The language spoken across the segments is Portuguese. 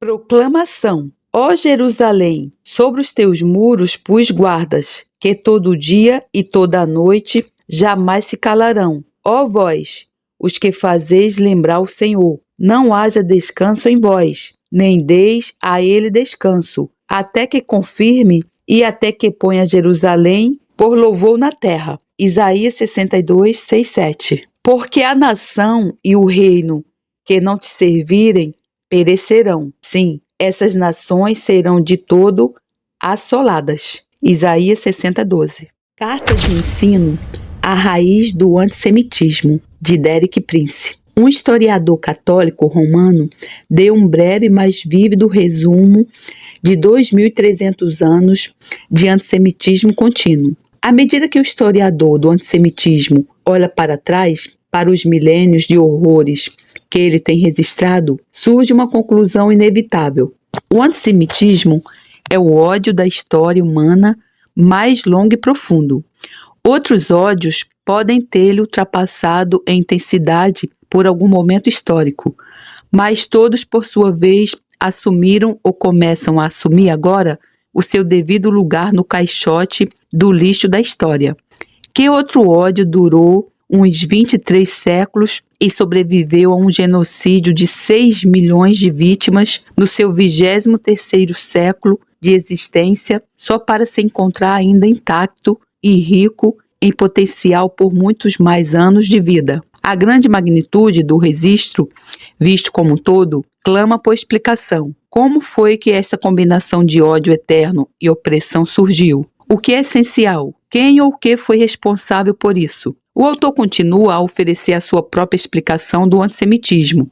Proclamação. Ó Jerusalém, sobre os teus muros pus guardas, que todo dia e toda noite jamais se calarão. Ó vós, os que fazeis lembrar o Senhor, não haja descanso em vós, nem deis a ele descanso, até que confirme e até que ponha Jerusalém por louvor na terra. Isaías 62, 6, 7. Porque a nação e o reino que não te servirem perecerão. Sim, essas nações serão de todo assoladas. Isaías 60, 12. Carta de ensino A raiz do antissemitismo, de Derek Prince. Um historiador católico romano deu um breve, mas vívido resumo de 2.300 anos de antissemitismo contínuo. À medida que o historiador do antissemitismo olha para trás, para os milênios de horrores que ele tem registrado, surge uma conclusão inevitável. O antissemitismo é o ódio da história humana mais longo e profundo. Outros ódios podem tê-lo ultrapassado em intensidade por algum momento histórico, mas todos, por sua vez, assumiram ou começam a assumir agora o seu devido lugar no caixote do lixo da história. Que outro ódio durou uns 23 séculos e sobreviveu a um genocídio de 6 milhões de vítimas no seu 23º século de existência, só para se encontrar ainda intacto e rico em potencial por muitos mais anos de vida? A grande magnitude do registro, visto como um todo, clama por explicação. Como foi que essa combinação de ódio eterno e opressão surgiu? O que é essencial? Quem ou o que foi responsável por isso? O autor continua a oferecer a sua própria explicação do antissemitismo.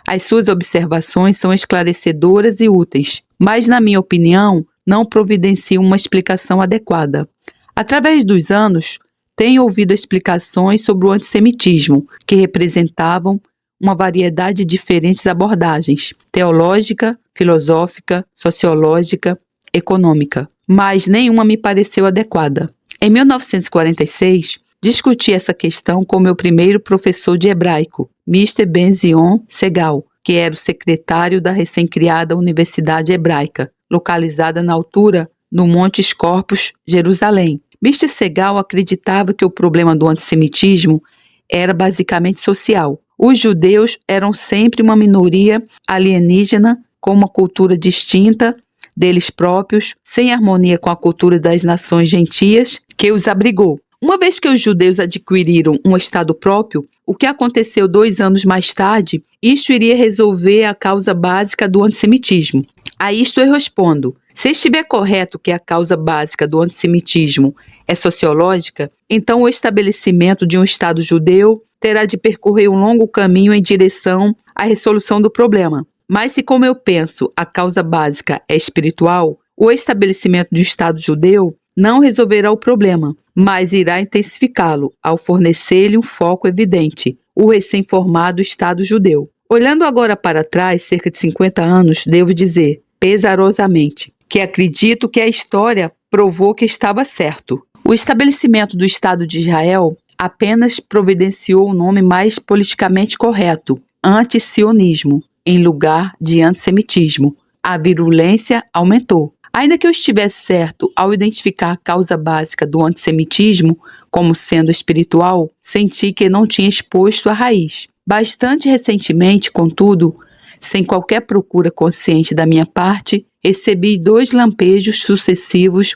As suas observações são esclarecedoras e úteis, mas, na minha opinião, não providenciam uma explicação adequada. Através dos anos, tenho ouvido explicações sobre o antissemitismo, que representavam uma variedade de diferentes abordagens, teológica, filosófica, sociológica, econômica, mas nenhuma me pareceu adequada. Em 1946, discuti essa questão com meu primeiro professor de hebraico, Mr. Ben-Zion Segal, que era o secretário da recém-criada Universidade Hebraica, localizada na altura do Monte Escorpos, Jerusalém. Mr. Segal acreditava que o problema do antissemitismo era basicamente social. Os judeus eram sempre uma minoria alienígena, com uma cultura distinta deles próprios, sem harmonia com a cultura das nações gentias que os abrigou. Uma vez que os judeus adquiriram um estado próprio, o que aconteceu 2 anos mais tarde, isto iria resolver a causa básica do antissemitismo. A isto eu respondo: se estiver correto que a causa básica do antissemitismo é sociológica, então o estabelecimento de um Estado judeu terá de percorrer um longo caminho em direção à resolução do problema. Mas se, como eu penso, a causa básica é espiritual, o estabelecimento de um Estado judeu não resolverá o problema, mas irá intensificá-lo ao fornecer-lhe um foco evidente, o recém-formado Estado judeu. Olhando agora para trás, cerca de 50 anos, devo dizer, pesarosamente, que acredito que a história provou que estava certo. O estabelecimento do Estado de Israel apenas providenciou um nome mais politicamente correto, antisionismo, em lugar de antissemitismo. A virulência aumentou. Ainda que eu estivesse certo ao identificar a causa básica do antissemitismo como sendo espiritual, senti que não tinha exposto a raiz. Bastante recentemente, contudo, sem qualquer procura consciente da minha parte, recebi 2 lampejos sucessivos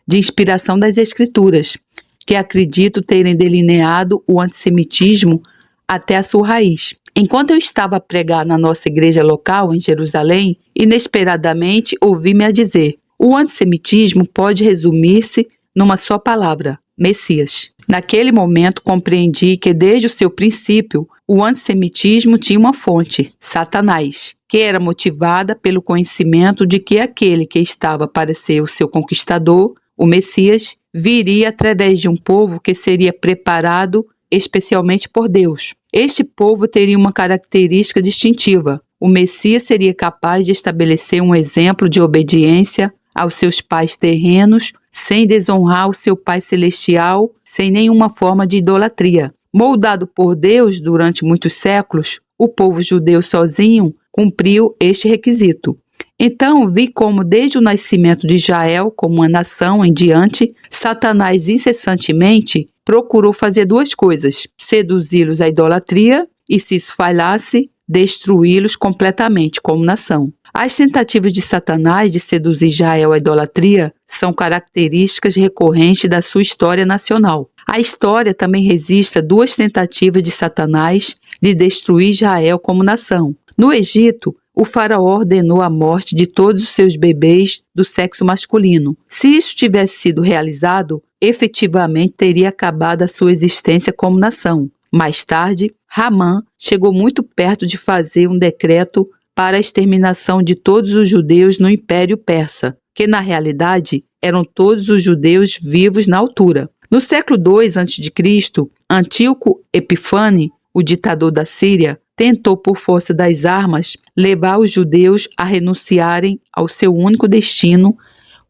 de inspiração das Escrituras, que acredito terem delineado o antissemitismo até a sua raiz. Enquanto eu estava a pregar na nossa igreja local, em Jerusalém, inesperadamente ouvi-me a dizer: o antissemitismo pode resumir-se numa só palavra: Messias. Naquele momento compreendi que desde o seu princípio o antissemitismo tinha uma fonte, Satanás, que era motivada pelo conhecimento de que aquele que estava para ser o seu conquistador, o Messias, viria através de um povo que seria preparado especialmente por Deus. Este povo teria uma característica distintiva. O Messias seria capaz de estabelecer um exemplo de obediência aos seus pais terrenos, sem desonrar o seu Pai Celestial, sem nenhuma forma de idolatria. Moldado por Deus durante muitos séculos, o povo judeu sozinho cumpriu este requisito. Então vi como desde o nascimento de Israel como uma nação em diante, Satanás incessantemente procurou fazer duas coisas: seduzi-los à idolatria e, se isso falhasse, destruí-los completamente como nação. As tentativas de Satanás de seduzir Israel à idolatria são características recorrentes da sua história nacional. A história também registra duas tentativas de Satanás de destruir Israel como nação. No Egito, o faraó ordenou a morte de todos os seus bebês do sexo masculino. Se isso tivesse sido realizado, efetivamente teria acabado a sua existência como nação. Mais tarde, Ramã chegou muito perto de fazer um decreto para a exterminação de todos os judeus no Império Persa, que na realidade eram todos os judeus vivos na altura. No século II a.C., Antíoco Epifane, o ditador da Síria, tentou por força das armas levar os judeus a renunciarem ao seu único destino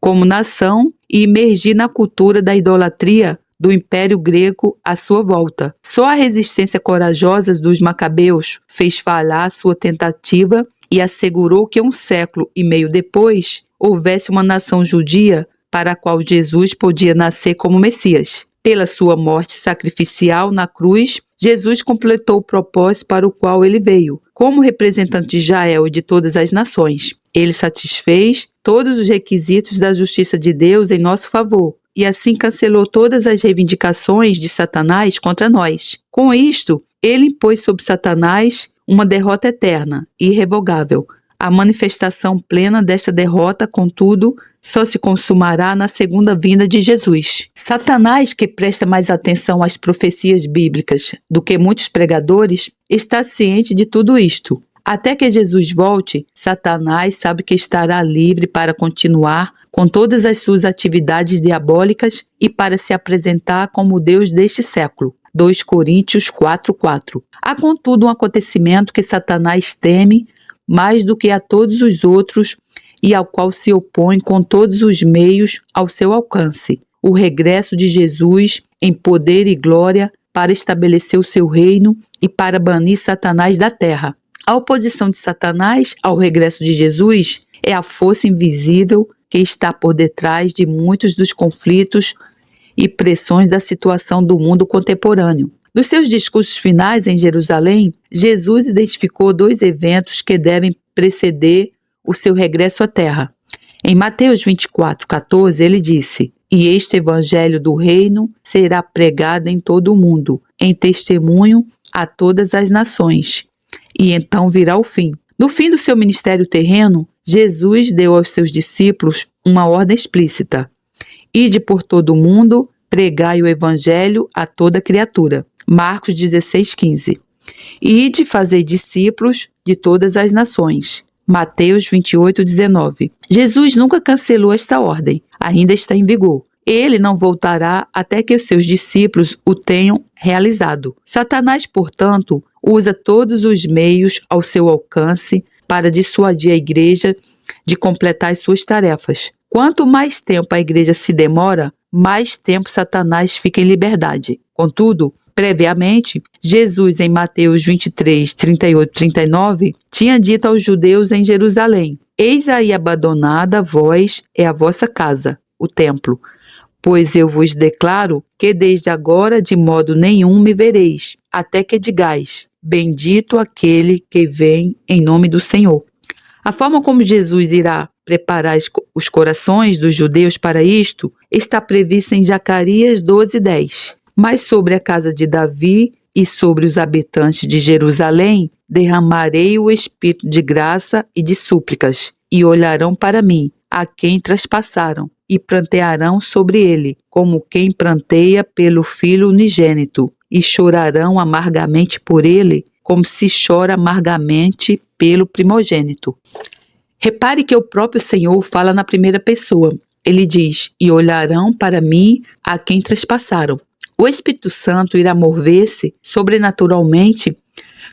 como nação e imergir na cultura da idolatria do Império Grego à sua volta. Só a resistência corajosa dos macabeus fez falhar sua tentativa e assegurou que 1 século e meio depois houvesse uma nação judia para a qual Jesus podia nascer como Messias. Pela sua morte sacrificial na cruz, Jesus completou o propósito para o qual ele veio, como representante de Israel e de todas as nações. Ele satisfez todos os requisitos da justiça de Deus em nosso favor, e assim cancelou todas as reivindicações de Satanás contra nós. Com isto, ele impôs sobre Satanás uma derrota eterna e irrevogável. A manifestação plena desta derrota, contudo, só se consumará na segunda vinda de Jesus. Satanás, que presta mais atenção às profecias bíblicas do que muitos pregadores, está ciente de tudo isto. Até que Jesus volte, Satanás sabe que estará livre para continuar com todas as suas atividades diabólicas e para se apresentar como o Deus deste século. 2 Coríntios 4:4. Há, contudo, um acontecimento que Satanás teme mais do que a todos os outros e ao qual se opõe com todos os meios ao seu alcance: o regresso de Jesus em poder e glória para estabelecer o seu reino e para banir Satanás da terra. A oposição de Satanás ao regresso de Jesus é a força invisível que está por detrás de muitos dos conflitos e pressões da situação do mundo contemporâneo. Nos seus discursos finais em Jerusalém, Jesus identificou 2 eventos que devem preceder o seu regresso à terra. Em Mateus 24:14, ele disse: "E este evangelho do reino será pregado em todo o mundo, em testemunho a todas as nações, e então virá o fim." No fim do seu ministério terreno, Jesus deu aos seus discípulos uma ordem explícita: "Ide por todo o mundo, pregai o evangelho a toda criatura." Marcos 16:15. "Ide fazer discípulos de todas as nações." Mateus 28:19. Jesus nunca cancelou esta ordem, ainda está em vigor. Ele não voltará até que os seus discípulos o tenham realizado. Satanás, portanto, usa todos os meios ao seu alcance para dissuadir a igreja de completar as suas tarefas. Quanto mais tempo a igreja se demora, mais tempo Satanás fica em liberdade. Contudo, previamente, Jesus, em Mateus 23, 38 e 39, tinha dito aos judeus em Jerusalém: "Eis aí abandonada a vós é a vossa casa, o templo. Pois eu vos declaro que desde agora de modo nenhum me vereis, até que digais: bendito aquele que vem em nome do Senhor." A forma como Jesus irá preparar os corações dos judeus para isto está prevista em Zacarias 12:10. "Mas sobre a casa de Davi e sobre os habitantes de Jerusalém derramarei o espírito de graça e de súplicas, e olharão para mim, a quem traspassaram, e prantearão sobre ele, como quem pranteia pelo filho unigênito, e chorarão amargamente por ele, como se chora amargamente pelo primogênito." Repare que o próprio Senhor fala na primeira pessoa. Ele diz: "E olharão para mim a quem traspassaram." O Espírito Santo irá mover-se sobrenaturalmente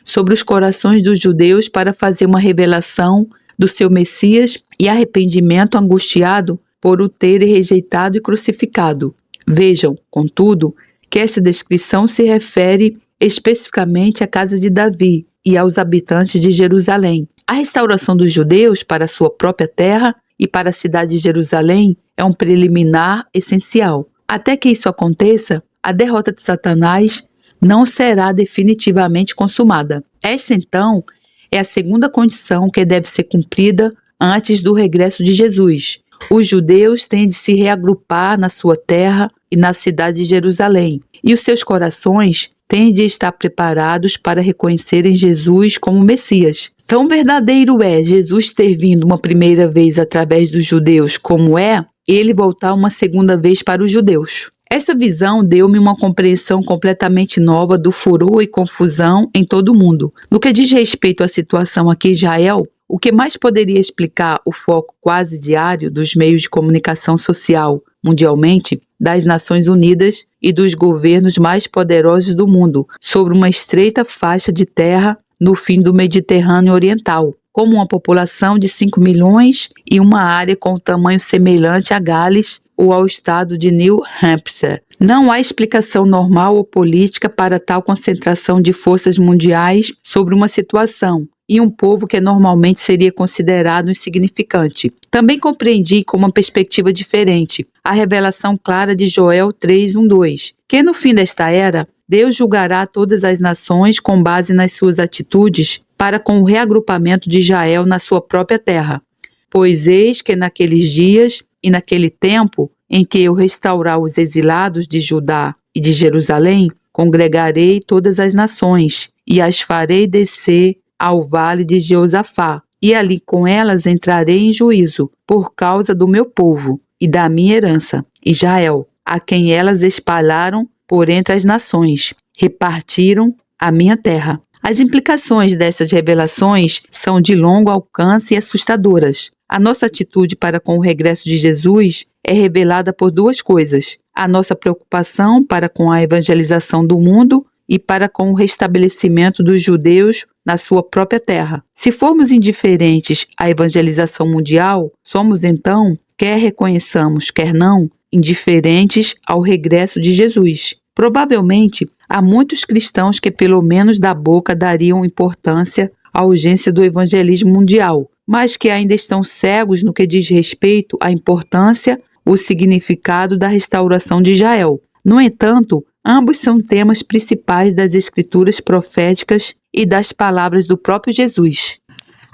sobre os corações dos judeus para fazer uma revelação do seu Messias e arrependimento angustiado por o terem rejeitado e crucificado. Vejam, contudo, que esta descrição se refere especificamente à casa de Davi e aos habitantes de Jerusalém. A restauração dos judeus para a sua própria terra e para a cidade de Jerusalém é um preliminar essencial. Até que isso aconteça, a derrota de Satanás não será definitivamente consumada. Esta, então, é a segunda condição que deve ser cumprida antes do regresso de Jesus. Os judeus têm de se reagrupar na sua terra e na cidade de Jerusalém, e os seus corações têm de estar preparados para reconhecerem Jesus como Messias. Tão verdadeiro é Jesus ter vindo uma primeira vez através dos judeus como é ele voltar uma segunda vez para os judeus. Essa visão deu-me uma compreensão completamente nova do furor e confusão em todo o mundo. No que diz respeito à situação aqui em Israel, o que mais poderia explicar o foco quase diário dos meios de comunicação social mundialmente, das Nações Unidas e dos governos mais poderosos do mundo sobre uma estreita faixa de terra no fim do Mediterrâneo Oriental, como uma população de 5 milhões e uma área com tamanho semelhante a Gales ou ao estado de New Hampshire. Não há explicação normal ou política para tal concentração de forças mundiais sobre uma situação e um povo que normalmente seria considerado insignificante. Também compreendi com uma perspectiva diferente a revelação clara de Joel 3:1-2, que no fim desta era, Deus julgará todas as nações com base nas suas atitudes para com o reagrupamento de Israel na sua própria terra. Pois eis que naqueles dias e naquele tempo em que eu restaurar os exilados de Judá e de Jerusalém, congregarei todas as nações e as farei descer ao vale de Jeosafá, e ali com elas entrarei em juízo, por causa do meu povo e da minha herança, Israel, a quem elas espalharam por entre as nações, repartiram a minha terra. As implicações dessas revelações são de longo alcance e assustadoras. A nossa atitude para com o regresso de Jesus é revelada por duas coisas: a nossa preocupação para com a evangelização do mundo e para com o restabelecimento dos judeus na sua própria terra. Se formos indiferentes à evangelização mundial, somos então, quer reconheçamos, quer não, indiferentes ao regresso de Jesus. Provavelmente, há muitos cristãos que pelo menos da boca dariam importância à urgência do evangelismo mundial, mas que ainda estão cegos no que diz respeito à importância, o significado da restauração de Israel. No entanto, ambos são temas principais das escrituras proféticas e das palavras do próprio Jesus.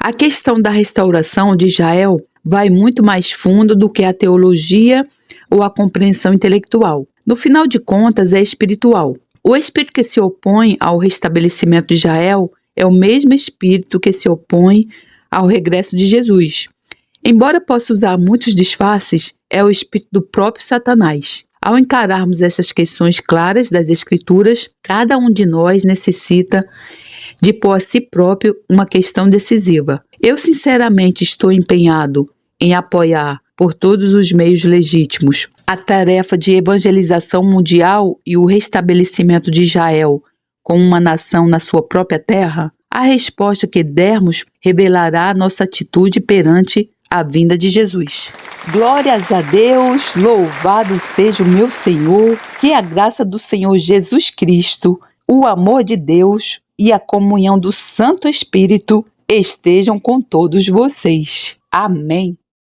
A questão da restauração de Israel vai muito mais fundo do que a teologia ou a compreensão intelectual. No final de contas, é espiritual. O espírito que se opõe ao restabelecimento de Israel é o mesmo espírito que se opõe ao regresso de Jesus. Embora possa usar muitos disfarces, é o espírito do próprio Satanás. Ao encararmos essas questões claras das Escrituras, cada um de nós necessita de pôr a si próprio uma questão decisiva. Eu sinceramente estou empenhado em apoiar, por todos os meios legítimos, a tarefa de evangelização mundial e o restabelecimento de Israel como uma nação na sua própria terra? A resposta que dermos revelará a nossa atitude perante a vinda de Jesus. Glórias a Deus, louvado seja o meu Senhor, que a graça do Senhor Jesus Cristo, o amor de Deus e a comunhão do Santo Espírito estejam com todos vocês. Amém.